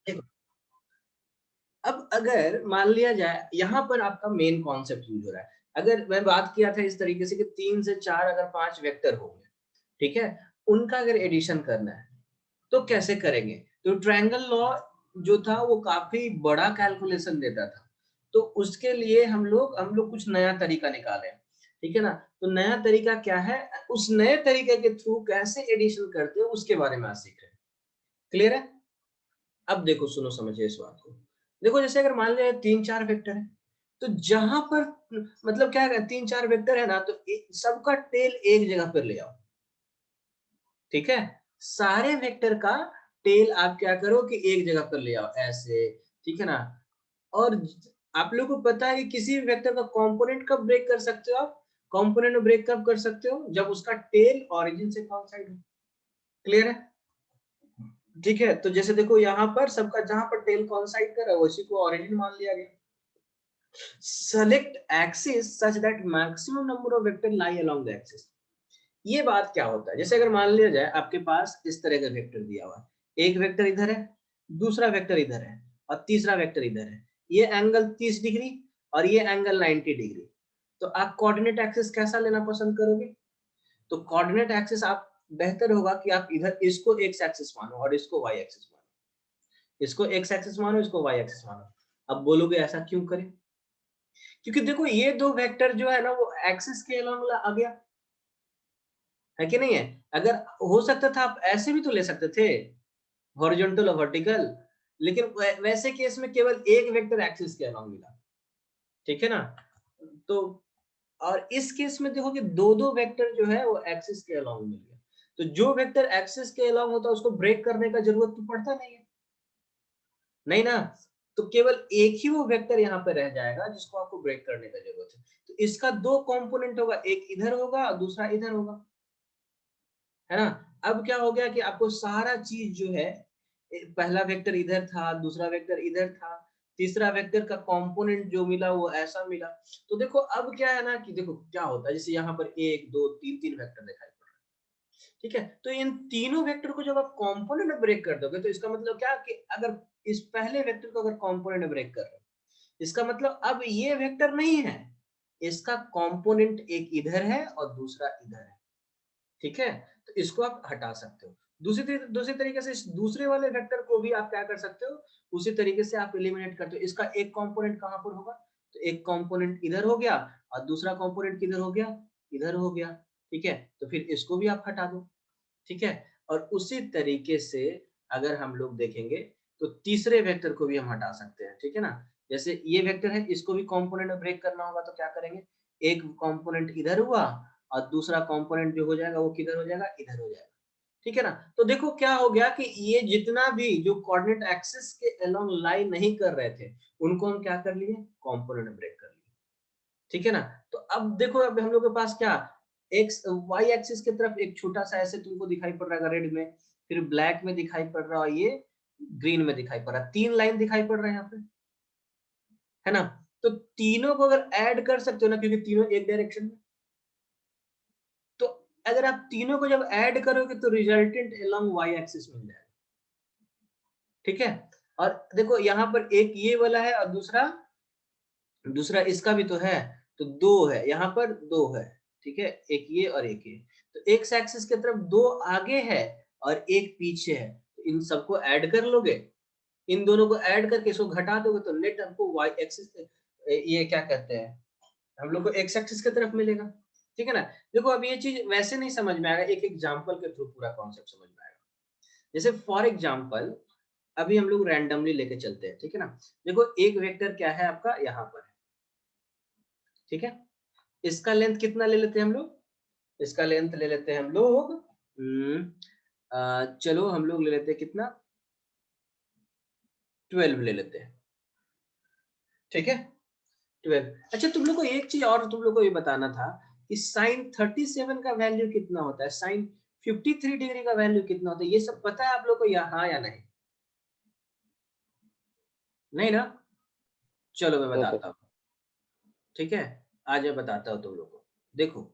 देखो, अब अगर मान लिया जाए यहाँ पर आपका मेन कॉन्सेप्ट यूज हो रहा है। अगर मैं बात किया था इस तरीके से कि 3 से 4 अगर 5 वेक्टर होंगे, ठीक है? उनका अगर एडिशन करना है, तो कैसे करेंगे? तो ट्रायंगल लॉ जो था वो काफ़ी बड़ा कैलकुलेशन देता था। तो उसके लिए हम लोग कुछ नया तरीका निकाले, ठीक है ना? तो नया तरीका क्या है? उस नए तरीके के थ्रू कैसे एडिशन करते हैं उसके बारे में आज सीख रहे हैं। क्लियर है? अब देखो सुनो समझिए इस बात को। देखो जैसे अगर मान लिया 3-4 वेक्टर है, तो जहाँ पर मतलब क्या है 3-4 वेक्टर है ना तो सबका टेल एक जगह पर ले आओ। ठीक है? सारे वेक्टर का टेल आप क्या करो कि एक जगह पर ले आओ ऐसे, ठीक है ना? और आप लोगों को पता है कि किसी भी वेक्टर का कंपोनेंट कब ब्रेक कर सकते हो आप? कंपोनेंट ब्रेक कब कर सकते हो? जब उसका टेल ओरिजिन से कोइंसाइड हो। क्लियर है? ठीक है, तो जैसे देखो यहाँ पर सबका जहाँ पर टेल कोइंसाइड कर रहा है उसी को ओरिजिन मान लिया गया। Select axis such that maximum number of vector lie along the axis. ये बात क्या होता है? जैसे अगर मान लिया जाए आपके पास इस तरह का वेक्टर दिया हुआ है। एक वेक्टर इधर है, दूसरा वेक्टर इधर है और तीसरा वेक्टर इधर है। ये एंगल 30 डिग्री और ये एंगल 90 डिग्री। तो आप कोऑर्डिनेट एक्सिस कैसा लेना पसंद करोगे? तो कोऑर्डिनेट एक्सिस आप बेहतर होगा कि आप इधर इसको एक्स एक्सिस मानो और इसको वाई एक्सिस मानो। इसको एक्स एक्सिस मानो, इसको वाई एक्सिस मानो। अब बोलोगे ऐसा क्यों करें? क्योंकि देखो ये दो वेक्टर जो है ना वो एक्सिस के अलोंग आ गया, है कि नहीं है? अगर हो सकता था आप ऐसे भी तो ले सकते थे, हॉरिजॉन्टल और वर्टिकल, लेकिन वैसे केस में केवल एक वेक्टर एक्सिस के अलोंग मिला, ठीक है ना? तो और इस केस में देखो कि दो-दो वेक्टर जो है वो एक्सिस के अलोंग मिल गया। तो जो वेक्टर एक्सिस के अलोंग होता है उसको ब्रेक करने का जरूरत तो पड़ता नहीं है, नहीं ना? तो केवल एक ही वो वेक्टर यहाँ पे रह जाएगा जिसको आपको ब्रेक करने का जरूरत है। तो इसका दो कंपोनेंट होगा, एक इधर होगा और दूसरा इधर होगा, है ना? अब क्या हो गया कि आपको सारा चीज जो है पहला वेक्टर इधर था, दूसरा वेक्टर इधर था, तीसरा वेक्टर का कंपोनेंट जो मिला वो ऐसा मिला। तो देखो अब क्या है ना कि देखो क्या होता है, जैसे यहाँ पर 1 2 3 3 वेक्टर दिखाई पड़ रहा है, ठीक है? तो इन तीनों वेक्टर को जब आप कंपोनेंट में ब्रेक कर दोगे तो इसका मतलब क्या कि अगर इस पहले वेक्टर को अगर कंपोनेंट में ब्रेक कर रहे हो, इसका मतलब अब ये वेक्टर नहीं है, इसका कंपोनेंट एक इधर है और दूसरा इधर है। ठीक है? तो इसको आप हटा सकते हो। दूसरी तरीके से इस दूसरे वाले वेक्टर को भी आप क्या कर सकते हो, उसी तरीके से आप एलिमिनेट करते हो। इसका एक कंपोनेंट कहाँ पर होगा? तो एक कंपोनेंट इधर हो गया और दूसरा कंपोनेंट किधर हो गया? इधर हो गया। ठीक है? तो फिर इसको भी आप हटा दो। ठीक है? और उसी तरीके से अगर हम लोग देखेंगे तो तीसरे वेक्टर को भी हम हटा सकते हैं। ठीक है ना? जैसे ये वेक्टर है, इसको भी कंपोनेंट में ब्रेक करना होगा तो क्या करेंगे? एक कंपोनेंट इधर हुआ और दूसरा कंपोनेंट जो हो जाएगा वो किधर हो जाएगा? इधर हो जाएगा। ठीक है ना? तो देखो क्या हो गया कि ये जितना भी जो कोऑर्डिनेट एक्सिस के अलोंग लाई नहीं कर रहे थे, उनको हम क्या कर लिए? कंपोनेंट में ब्रेक कर लिए। ठीक है ना? तो अब देखो अब हम लोग के पास क्या एक्स वाई एक्सिस की तरफ एक छोटा-सा ऐसे तुमको दिखाई पड़ रहा है रेड में, फिर ब्लैक में दिखाई पड़ रहा है और ये ग्रीन में दिखाई पड़ रहा है। 3 लाइन दिखाई पड़ रहे हैं यहाँ पे, है ना? तो तीनों को अगर ऐड कर सकते हो ना क्योंकि तीनों एक डायरेक्शन में, तो अगर आप तीनों को जब ऐड करोगे तो रिजल्टेंट अलोंग वाई एक्सिस मिल जाएगा। ठीक है? और देखो यहाँ पर एक ये वाला है और दूसरा दूसरा इसका भी तो है, तो 2 है, यहाँ पर 2 है, ठीक है? एक ये और एक ये। तो एक्स एक्सिस की तरफ 2 आगे है और एक पीछे है, तो इन सबको ऐड कर लोगे, इन दोनों को ऐड करके इसको घटा दोगे तो नेट हमको वाई एक्सिस ये क्या कहते हैं, हम लोग को एक्स एक्सिस की तरफ मिलेगा, ठीक है ना? देखो अब ये चीज़ वैसे नहीं समझ में आएगा, एक एग्जांपल के थ्रू पूरा कॉन्सेप्ट समझ में आएगा। जैसे फॉर एग्जांपल अभी हम लोग रैंडमली लेके चलते हैं, ठीक है ना? देखो एक वेक्टर क्या है आपका यहाँ पर है, ठीक है? इसका लेंथ कितना ले लेते हैं हम लोग? इसका लेंथ ले लेते हैं हम लोग चलो हम लोग ले लेते हैं कितना? 12 ले लेते हैं, ठीक है? 12। अच्छा तुम लोग को एक चीज़ और तुम लोग को ये बताना था कि sin 37 का वैल्यू कितना होता है? sin 53 डिग्री का वैल्यू कितना होता है? ये सब पता है आप लोग को या हाँ या नहीं? नहीं ना? चलो मैं नो सर। बताता हूँ, ठीक है? आज मैं बताता हूँ तुम लोग को। देखो,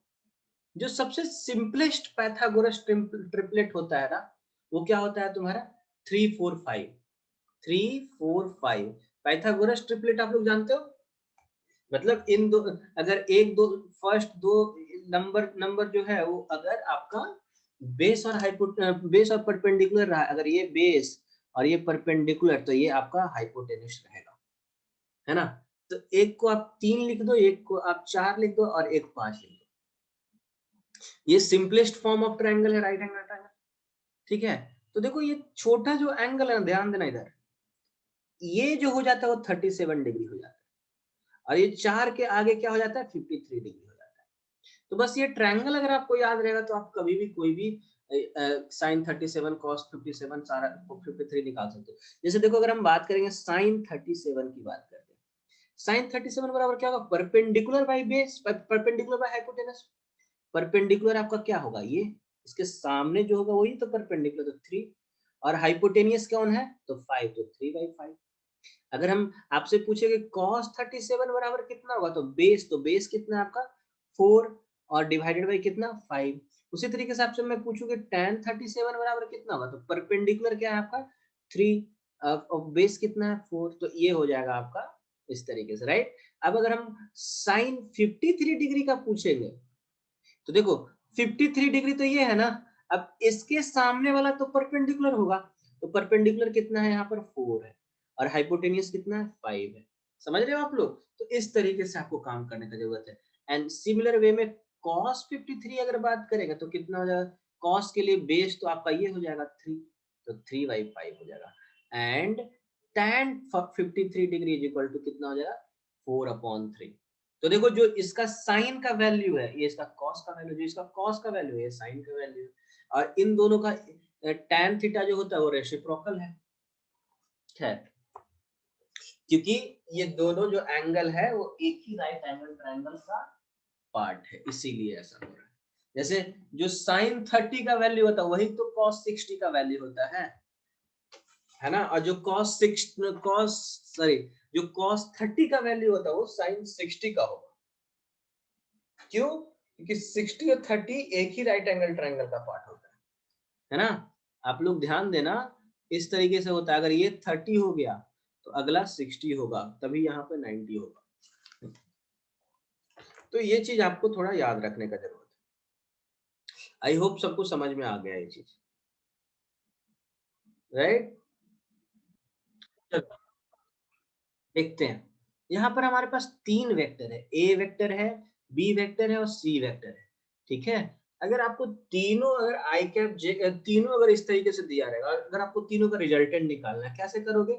जो सबसे सिंपलेस्ट पाइथागोरस ट्रिपलेट होता है ना, वो क्या होता है तुम्हारा? 3 4 5, 3 4 5। पाइथागोरस ट्रिपलेट आप लोग जानते हो, मतलब इन दो, अगर एक दो फर्स्ट दो नंबर जो है वो अगर आपका बेस और बेस और परपेंडिकुलर रहा, अगर ये बेस और ये परपेंडिकुलर, तो ये आपका हाइपोटेन्यूस रहेगा, है ना। तो एक को आप 3 लिख दो, एक को आप 4 लिख दो और एक 5 लिख दो। ये सिंपलेस्ट फॉर्म ऑफ ट्रायंगल है, राइट एंगल ट्रायंगल, ठीक है। तो देखो ये छोटा जो एंगल है, ध्यान देना इधर, ये जो हो जाता है वो 37 डिग्री हो जाता है, और ये 4 के आगे क्या हो जाता है, 53 डिग्री हो जाता है। तो बस ये ट्रायंगल अगर आपको याद रहेगा तो आप कभी भी कोई भी साइन 37 कॉस 57 सारा 53 निकाल सकते हो। जैसे देखो अगर हम बात करेंगे साइन 37 की बात करते हैं, साइन 37 बराबर क्या होगा, perpendicular by base, perpendicular by hypotenuse. Perpendicular आपका क्या होगा, ये इसके सामने जो होगा वही तो परपेंडिकुलर, तो 3, और हाइपोटेनियस कौन है, तो 5, तो 3/5। अगर हम आपसे पूछेंगे cos 37 बराबर कितना होगा, तो बेस कितना है आपका 4 और डिवाइडेड बाय कितना 5। उसी तरीके से आपसे मैं पूछूंगी tan 37 बराबर कितना होगा, तो परपेंडिकुलर क्या है आपका 3 और बेस कितना है 4, तो ये हो जाएगा आपका इस तरीके से, राइट। अब अगर हम sin 53 डिग्री का पूछेंगे, तो देखो 53 डिग्री तो ये है ना, अब इसके सामने वाला तो परपेंडिकुलर होगा, तो परपेंडिकुलर कितना है यहाँ पर 4 है, और हाइपोटेनियस कितना है 5 है। समझ रहे हो आप लोग, तो इस तरीके से आपको काम करने का जरूरत है। एंड सिमिलर वे में cos 53 अगर बात करेगा तो कितना हो जाएगा, cos के लिए बेस तो आपका ये हो जाएगा 3, तो 3/5 हो जाएगा, and tan 53 degree is equal to कितना हो जाएगा 4/3। तो देखो जो इसका साइन का वैल्यू है, ये इसका कॉस का वैल्यू, जो इसका कॉस का वैल्यू है साइन का वैल्यू, और इन दोनों का tan थीटा जो होता है वो रेसिप्रोकल है, खैर, क्योंकि ये दोनों जो एंगल है वो एक ही राइट एंगल ट्रायंगल का पार्ट है, इसीलिए ऐसा हो रहा है। जैसे जो साइन 30 का वैल्यू होता है वही तो कॉस 60 का वैल्यू होता है ना, और जो जो कॉस 30 का वैल्यू होता है वो साइन 60 का होगा। क्यों, क्योंकि 60 और 30 एक ही राइट एंगल ट्रायंगल का पार्ट होता है ना। आप लोग ध्यान देना, इस तरीके से होता है, अगर ये 30 हो गया तो अगला 60 होगा, तभी यहाँ पे 90 होगा। तो ये चीज आपको थोड़ा याद रखने का जरूरत है। आई होप सबको समझ में आ गया ये चीज, राइट। देखते हैं, यहाँ पर हमारे पास 3 वेक्टर है, ए वेक्टर है, बी वेक्टर है और सी वेक्टर है, ठीक है। अगर आपको तीनों, अगर आई कैप जे, तीनों अगर इस तरीके से दिया रहेगा, अगर आपको तीनों का रिजल्टेंट निकालना है, कैसे करोगे,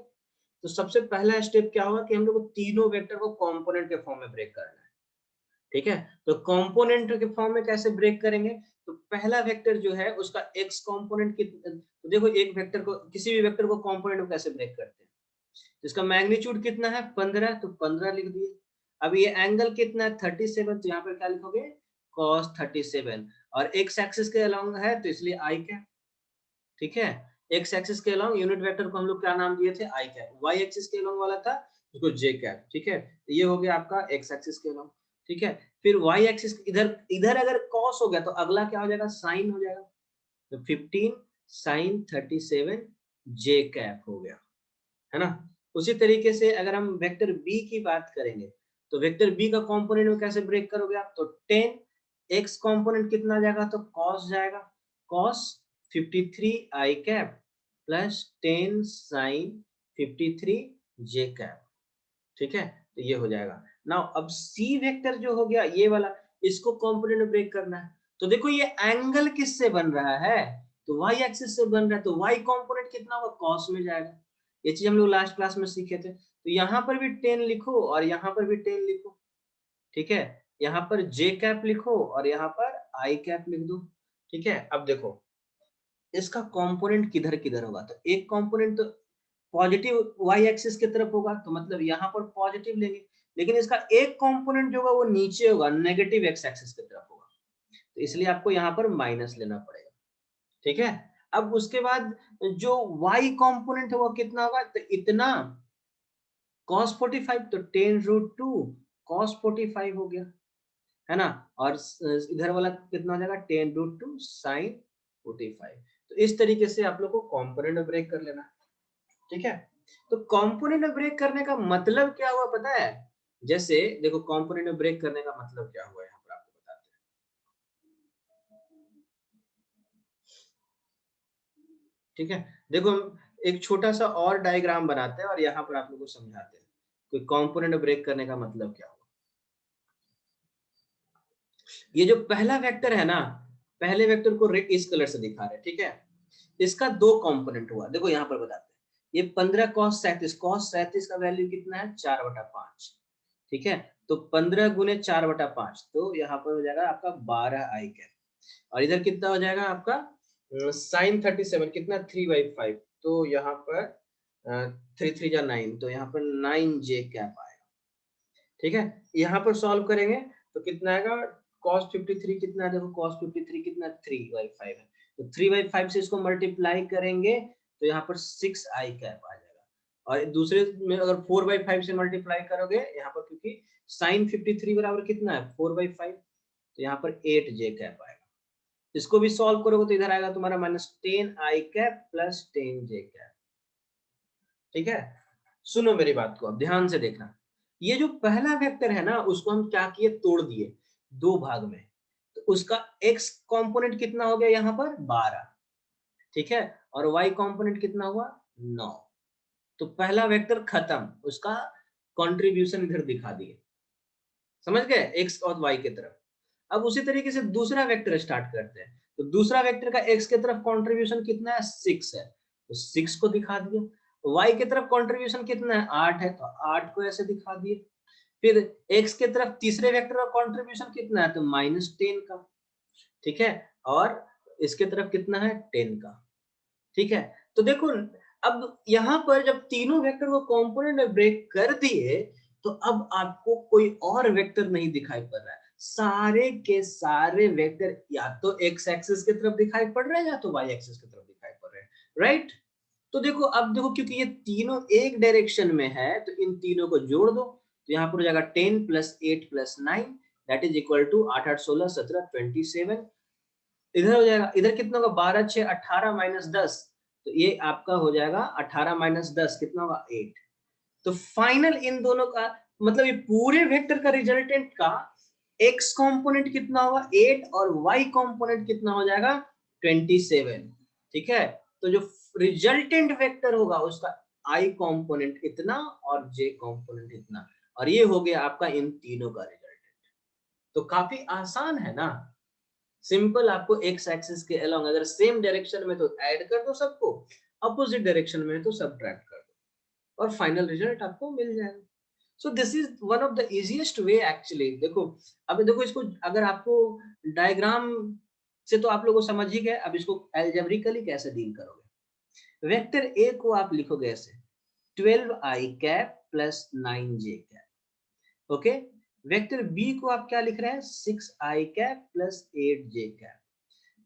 तो सबसे पहला स्टेप क्या होगा कि हम लोग को तीनों वेक्टर को कंपोनेंट के फॉर्म में ब्रेक करना है, ठीक है। तो कंपोनेंट के फॉर्म में कैसे ब्रेक करेंगे, तो पहला वेक्टर जो है उसका एक्स कंपोनेंट तो देखो एक वेक्टर को, किसी भी वेक्टर को कंपोनेंट में कैसे ब्रेक करते हैं, इसका मैग्नीट्यूड कितना है 15, तो 15 लिख दिए। अब ये एंगल कितना है 37, तो यहाँ पर क्या लिखोगे cos 37, और एक्स एक्सिस के अलोंग है तो इसलिए आई कैप, ठीक है। एक्स एक्सिस के अलोंग यूनिट वेक्टर को हम लोग क्या नाम दिए थे, आई कैप, वाई एक्सिस के अलोंग वाला था उसको जे कैप, ठीक है। तो ये हो गया आपका एक्स एक्सिस के अलोंग, ठीक है। फिर वाई एक्सिस इधर इधर अगर cos हो गया तो अगला क्या हो जाएगा, साइन हो जाएगा, तो 15 साइन 37 जे कैप हो गया, है ना। उसी तरीके से अगर हम वेक्टर बी की बात करेंगे, तो वेक्टर बी का कंपोनेंट में कैसे ब्रेक करोगे आप, तो 10 एक्स कंपोनेंट कितना जाएगा, तो cos जाएगा, cos 53 आई कैप प्लस 10 साइन 53 जे कैप, ठीक है। तो ये हो जाएगा। नाउ अब सी वेक्टर जो हो गया ये वाला, इसको कंपोनेंट में ब्रेक करना है, तो देखो ये एंगल किससे बन रहा है, तो वाई एक्सिस से बन रहा है, तो वाई कंपोनेंट कितना होगा, cos में जाएगा। ये चीज हम लोग लास्ट क्लास में सीखे थे, तो यहाँ पर भी 10 लिखो और यहाँ पर भी 10 लिखो, ठीक है। यहाँ पर जे कैप लिखो और यहाँ पर आई कैप लिख दो, ठीक है। अब देखो इसका कंपोनेंट किधर किधर होगा, तो एक कंपोनेंट तो पॉजिटिव वाई एक्सिस की तरफ होगा, तो मतलब यहाँ पर पॉजिटिव लेंगे, लेकिन इसका एक कंपोनेंट जो होगा वो नीचे होगा, नेगेटिव एक्स एक्सिस की तरफ होगा, तो इसलिए आपको यहाँ पर माइनस लेना पड़ेगा, ठीक है। अब उसके बाद जो y कंपोनेंट है वो कितना होगा, तो इतना cos 45, तो 10√2 cos 45 हो गया, है ना। और इधर वाला कितना हो जाएगा 10√2 sin 45। तो इस तरीके से आप लोग को कंपोनेंट ब्रेक कर लेना, ठीक है। तो कंपोनेंट में ब्रेक करने का मतलब क्या हुआ पता है? जैसे देखो कंपोनेंट में ब्रेक करने का मतलब क्या हुआ यहाँ पर आपको बताते हैं। ठीक है, देखो हम एक छोटा सा और डायग्राम बनाते हैं और यहाँ पर आप लोगों को समझाते हैं कि कंपोनेंट में ब्रेक करने का मतलब क्या हुआ। ये जो पहला वेक्टर है ना, पहले वेक्टर को इस कलर से दिखा रहे हैं, ठीक है। इसका दो कंपोनेंट हुआ, देखो यहाँ पर बताते हैं। ये 15 cos 37 का वैल्यू कितना है 4/5, ठीक है। तो 15 गुने 4/5 तो यहाँ पर हो जाएगा आपका 12 आई कैप। और इधर कितना हो जाएगा आपका साइन 37 कितना 3/5, तो यहाँ पर 3 3 जा 9, तो यहाँ पर 9 j कैप आएगा, ठीक है। यहाँ पर सॉल्व करेंगे तो कितना आएगा cos 53 कितना है, देखो cos 53 कितना 3/5 है, तो 3/5 से इसको मल्टीप्लाई करेंगे तो यहाँ पर 6 आई कैप आ जाएगा। और दूसरे में अगर 4/5 से मल्टीप्लाई करोगे यहाँ पर, क्योंकि साइन 53 बराबर कितना है 4/5, तो यहाँ पर 8 जे कैप आएगा। इसको भी सॉल्व करोगे तो इधर आएगा तुम्हारा -10 I cap plus 10 J cap, ठीक है। सुनो मेरी बात को अब ध्यान से देखना। ये जो पहला वेक्टर है ना उसको हम क्या किए, तोड़ दिए दो भाग में। तो उसका x कंपोनेंट कितना हो गया यहाँ पर 12, ठीक है। और y कंपोनेंट कितना हुआ 9। तो पहला वेक्टर खत्म, उसका कंट्रीब्यूशन इधर दिखा दिए, समझ गए, x और y की तरफ। अब उसी तरीके से दूसरा वेक्टर स्टार्ट करते हैं। तो दूसरा वेक्टर का x की तरफ कंट्रीब्यूशन कितना है 6 है, तो 6 को दिखा दिया। y की तरफ कंट्रीब्यूशन कितना है 8 है, तो 8 को ऐसे दिखा दिए। फिर x की तरफ तीसरे वेक्टर का कंट्रीब्यूशन कितना है, तो -10 का, ठीक है। और इसके तरफ कितना है 10 का, ठीक है। तो देखो अब यहाँ पर जब तीनों वेक्टर को कंपोनेंट में ब्रेक कर दिए तो अब आपको कोई और वेक्टर नहीं दिखाई पड़ रहा है, सारे के सारे वेक्टर या तो x एक्सिस की तरफ दिखाई पड़ रहे हैं या तो y एक्सिस की तरफ दिखाई पड़ रहे हैं, राइट। तो देखो अब देखो क्योंकि ये तीनों एक डायरेक्शन में है तो इन तीनों को जोड़ दो, तो यहाँ पर हो जाएगा 10 + 8 + 9 दैट इज इक्वल टू 8 8 16 17 27। इधर हो जाएगा, इधर कितना होगा 12 6 18 -10, तो ये आपका हो जाएगा 18 - 10 कितना होगा 8। तो फाइनल इन दोनों का मतलब ये पूरे वेक्टर का रिजल्टेंट का x कंपोनेंट कितना होगा 8 और y कंपोनेंट कितना हो जाएगा 27, ठीक है। तो जो रिजल्टेंट वेक्टर होगा उसका i कंपोनेंट इतना और j कंपोनेंट इतना, और ये हो गया आपका इन तीनों का रिजल्टेंट। तो काफी आसान है ना, सिंपल। आपको एक्स एक्सिस के अलोंग अगर सेम डायरेक्शन में तो ऐड कर दो सबको, अपोजिट डायरेक्शन में तो सब्ट्रैक्ट कर दो और फाइनल रिजल्ट आपको मिल जाएगा। So this is one of the easiest way actually. देखो अब देखो इसको अगर आपको डायग्राम से तो आप लोगों को समझ ही गए, अब इसको एल्जेब्रिकली कैसे डील करोगे। वेक्टर ए को आप लिखोगे ऐसे 12 I cap plus 9 J cap, okay. Vector B को आप क्या लिख रहे हैं 6 I cap plus 8 J cap,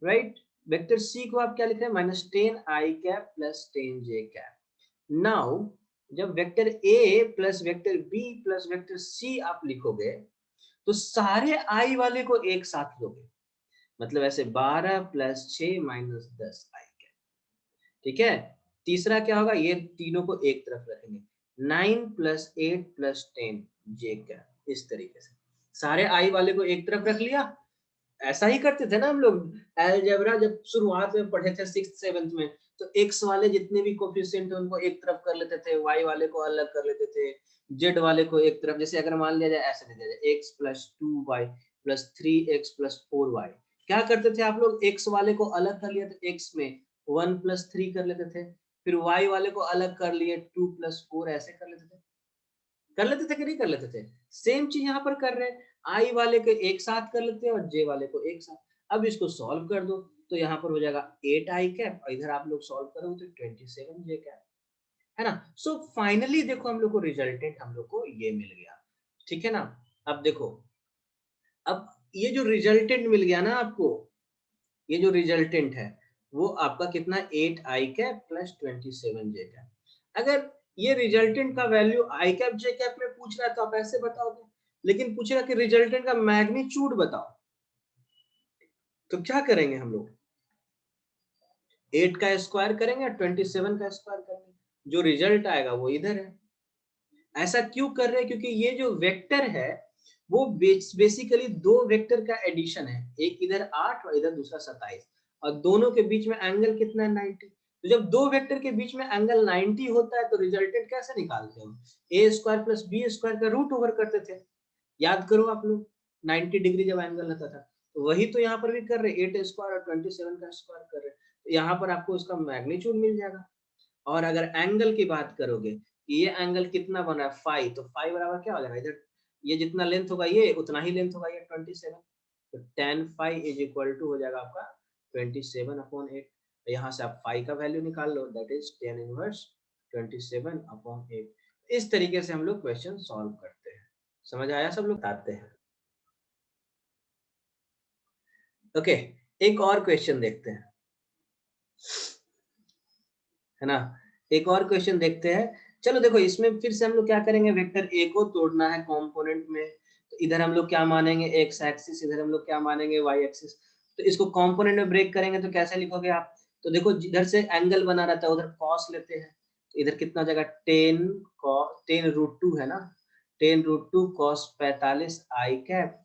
right. Vector C को आप क्या लिख रहे हैं -10 I cap plus 10 J cap. Now जब vector A plus vector B plus vector C आप लिखोगे तो सारे आई वाले को एक साथ लोगे, मतलब ऐसे 12 + 6 - 10 आई कैप, ठीक है। तीसरा क्या होगा, ये तीनों को एक तरफ रखेंगे 9 + 8 + 10 जे कैप, इस तरीके से सारे आई वाले को एक तरफ रख लिया। ऐसा ही करते थे ना हम लोग अलजेब्रा जब शुरुआत में पढ़े थे 6th 7th में, तो x वाले जितने भी कोफिशिएंट है उनको एक तरफ कर लेते थे, y वाले को अलग कर लेते थे, z वाले को एक तरफ। जैसे अगर मान लिया जाए ऐसे दे दिया जाए x + 2y + 3x + 4y, क्या करते थे आप लोग, x वाले को अलग कर लिया तो x में 1 + 3 कर लेते थे, फिर y वाले को अलग कर लिए 2 + 4 ऐसे कर लेते थे, कर लेते थे कि नहीं कर लेते थे। सेम चीज यहाँ पर कर रहे हैं, आई वाले को एक साथ कर लेते हैं और जे वाले को एक साथ। अब इसको सॉल्व कर दो तो यहाँ पर हो जाएगा 8 आई कैप और इधर आप लोग सॉल्व करोगे तो 27 जे कैप, है ना। सो फाइनली देखो हम लोग को रिजल्टेंट हम लोग को ये मिल गया, ठीक है ना। अब देखो अब ये जो रिजल्टेंट मिल गया ना आपको, ये जो रिजल्टेंट है वो आपका कितना 8 आई कैप प्लस 27 जे कैप। अगर ये रिजल्टेंट का वैल्यू आई कैप जे कैप में पूछ रहा है तो आप ऐसे बताओगे, लेकिन पूछेगा कि रिजल्टेंट का मैग्नीट्यूड बताओ, तो क्या करेंगे हम लोग 8 का स्क्वायर करेंगे और 27 का स्क्वायर करेंगे, जो रिजल्ट आएगा वो इधर है। ऐसा क्यों कर रहे हैं? क्योंकि ये जो वेक्टर है वो बेसिकली दो वेक्टर का एडिशन है, एक इधर 8 और इधर दूसरा 27, और दोनों के बीच में एंगल कितना है 90। तो जब दो वेक्टर के बीच में एंगल 90 होता है तो रिजल्टेंट कैसे निकालते हो? ए स्क्वायर प्लस बी स्क्वायर का रूट ओवर करते थे, याद करो आप लोग, 90 डिग्री जब एंगल रहता था। तो वही तो यहाँ पर भी कर रहे, 8 स्क्वायर और 27 का स्क्वायर कर रहे, तो यहाँ पर आपको इसका मैग्नीट्यूड मिल जाएगा। और अगर एंगल की बात करोगे, ये एंगल कितना बना है 5, तो 5 बराबर क्या हो जाएगा, इधर ये जितना लेंथ होगा ये उतना ही लेंथ होगा, ये 27, तो tan phi is equal to हो जाएगा आपका 27/8। यहाँ से आप phi का वैल्यू निकाल लो, दैट इज tan इनवर्स 27/8। इस तरीके से हम लोग क्वेश्चन सॉल्व करते हैं। समझ आया सब लोग? आते हैं। ओके, एक और क्वेश्चन देखते हैं, है ना। एक और क्वेश्चन देखते हैं। चलो देखो, इसमें फिर से हम लोग क्या करेंगे, वेक्टर ए को तोड़ना है कंपोनेंट में, तो इधर हम लोग क्या मानेंगे एक्स एक्सिस, इधर हम लोग क्या मानेंगे वाई एक्सिस। तो इसको कंपोनेंट में ब्रेक करेंगे तो कैसे लिखोगे आप? तो देखो, जिधर से एंगल बना रहता है उधर कॉस लेते हैं, तो इधर कितना हो जाएगा 10 √2 है ना, 10 √2 cos 45 आई कैप,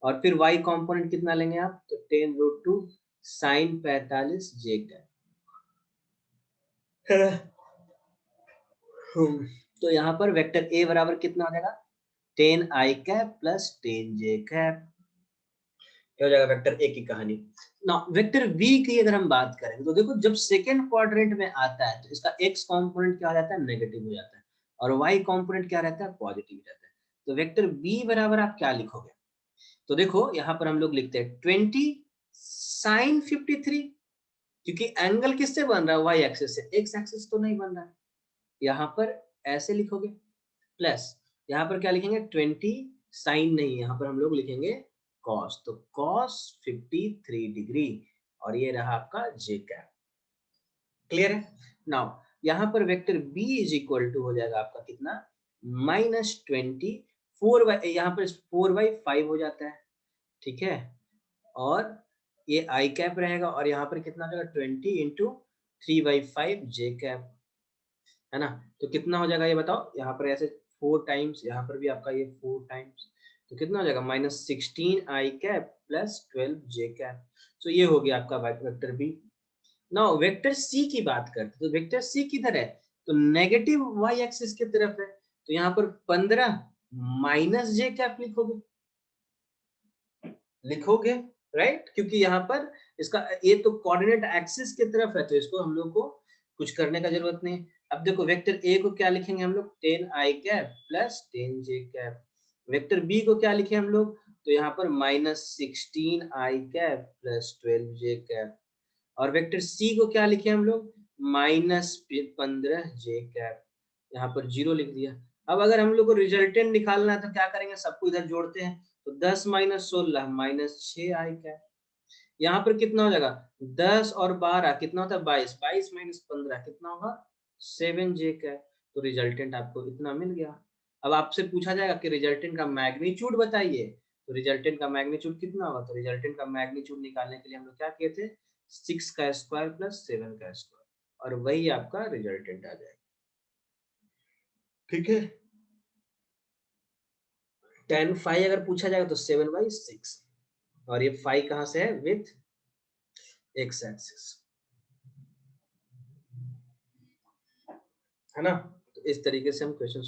और फिर y कंपोनेंट कितना लेंगे आप, तो 10 √2 sin 45 जे कैप। तो यहाँ पर वेक्टर ए बराबर कितना हो जाएगा 10 I cap plus 10 J cap, ये हो जाएगा वेक्टर ए की कहानी। ना वेक्टर बी की अगर हम बात करें तो देखो, जब सेकेंड क्वाड्रेंट में आता है तो इसका एक्स कंपोनेंट क्या हो जाता है, नेगेटिव हो जाता है, और वाई कंपोनेंट क्या रहता है, पॉजिटिव रहता है। तो वेक्टर बी बराबर आप क्या लिखोगे? तो देखो यहाँ पर हम लोग लिखते हैं 20 sin 53, क्योंकि एंगल किससे बन रहा है, वाई एक्सिस से, एक्स एक्सिस तो नहीं बन रहा है। यहाँ पर ऐसे लिखोगे, प्लस यहाँ पर क्या लिखेंगे 20 साइन नहीं, यहाँ पर हम लोग लिखेंगे कॉस, तो कॉस 53 डिग्री, और ये रहा आपका जे कैप। क्लियर है? नाउ यहाँ पर vector B is equal to हो जाएगा आपका कितना, -20, 4 यहाँ पर 4/5 हो जाता है, ठीक है, और ये आई कैप रहेगा, और यहाँ पर कितना हो जाएगा 20 इंटू 3/5 जे कैप, है ना। तो कितना हो जाएगा ये बताओ, यहाँ पर ऐसे 4 टाइम्स, यहाँ पर भी आपका ये 4 टाइम्स, तो कितना हो जाएगा -16 I cap plus 12 J cap. तो ये हो गया आपका vector B. Now vector C की बात करते हैं, तो वेक्टर सी किधर है, तो नेगेटिव वाई एक्सिस की तरफ है, तो यहाँ पर 15 माइनस जे कैप लिखोगे, लिखोगे राइट, क्योंकि यहाँ पर इसका ये तो कोऑर्डिनेट एक्सिस की तरफ है, तो इसको हम लोग को कुछ करने का जरूरत नहीं। अब देखो वेक्टर ए को क्या लिखेंगे हम लोग 10 I cap plus 10 J cap, vector B को क्या लिखे हम लोग, तो यहाँ पर -16 I cap plus 12 J cap, और वेक्टर सी को क्या लिखे हम लोग -15 जे कैप, यहाँ पर 0 लिख दिया। अब अगर हम लोग को रिजल्टेंट निकालना है तो क्या करेंगे, सबको इधर जोड़ते हैं, तो 10 - 16 -6 आई कैप, यहाँ पर कितना हो जाएगा 10 और 12 कितना होता है 22, 22 - 15 कितना होगा 7 जे कैप। तो रिजल्टेंट आपको इतना मिल गया। अब आपसे पूछा जाएगा कि रिजल्टेंट का मैग्नीट्यूड बताइए, तो रिजल्टेंट का मैग्नीट्यूड कितना होगा, तो रिजल्टेंट का मैग्नीट्यूड निकालने के लिए हम लोग क्या किए थे, 6 का स्क्वायर प्लस 7 का स्क्वायर, और वही आपका रिजल्टेंट आ जाएगा। ठीक है, tan phi अगर पूछा जाएगा तो 7/6, और ये phi कहाँ से है, विथ x एक्सिस, है ना। तो इस तरीके से हम क्वेश्चन